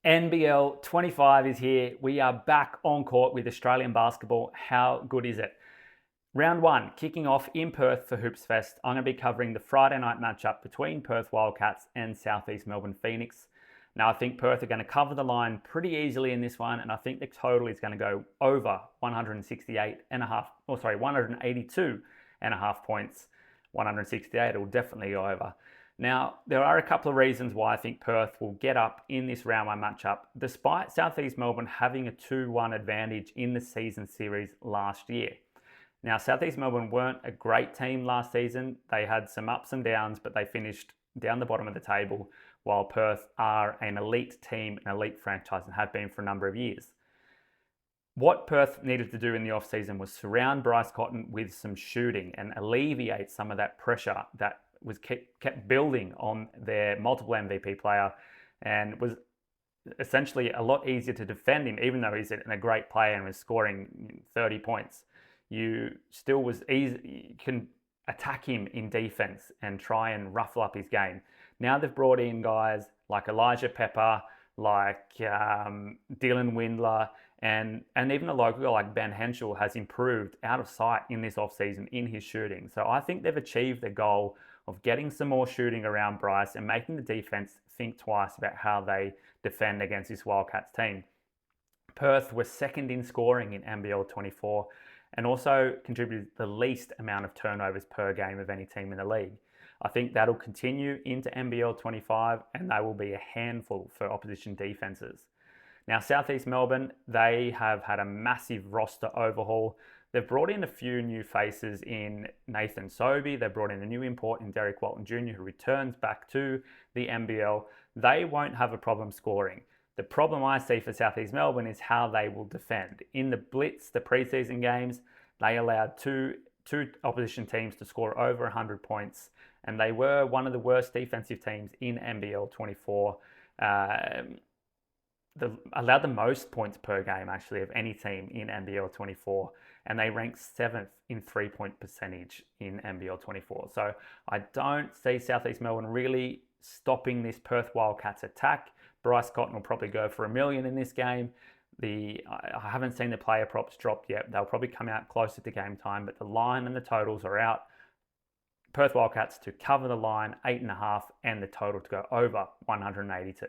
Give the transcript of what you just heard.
NBL 25 is here. We are back on court with Australian basketball. How good is it? Round one, kicking off in Perth for Hoops Fest. I'm going to be covering the Friday night matchup between Perth Wildcats and South East Melbourne Phoenix. Now, I think Perth are going to cover the line pretty easily in this one, and I think the total is going to go over 182.5 points. 168 will definitely go over. Now, there are a couple of reasons why I think Perth will get up in this round one matchup, despite South East Melbourne having a 2-1 advantage in the season series last year. Now, South East Melbourne weren't a great team last season. They had some ups and downs, but they finished down the bottom of the table, while Perth are an elite team, an elite franchise, and have been for a number of years. What Perth needed to do in the off-season was surround Bryce Cotton with some shooting and alleviate some of that pressure that was kept building on their multiple MVP player, and was essentially a lot easier to defend him, even though he's a great player and was scoring 30 points. You still was easy, you can attack him in defense and try and ruffle up his game. Now they've brought in guys like Elijah Pepper, like Dylan Windler, and even a local guy like Ben Henschel has improved out of sight in this offseason in his shooting. So I think they've achieved their goal of getting some more shooting around Bryce and making the defense think twice about how they defend against this Wildcats team. Perth was second in scoring in NBL 24 and also contributed the least amount of turnovers per game of any team in the league. I think that'll continue into NBL 25, and they will be a handful for opposition defenses. Now, South East Melbourne, they have had a massive roster overhaul. They've brought in a few new faces in Nathan Sobey. They've brought in a new import in Derek Walton Jr., who returns back to the NBL. They won't have a problem scoring. The problem I see for South East Melbourne is how they will defend. In the Blitz, the preseason games, they allowed two opposition teams to score over 100 points, and they were one of the worst defensive teams in NBL 24. Allowed the most points per game, actually, of any team in NBL 24, and they ranked 7th in 3-point percentage in NBL 24. So I don't see South East Melbourne really stopping this Perth Wildcats attack. Bryce Cotton will probably go for $1 million in this game. I haven't seen the player props dropped yet. They'll probably come out closer to game time, but the line and the totals are out. Perth Wildcats to cover the line, 8.5, and the total to go over 182.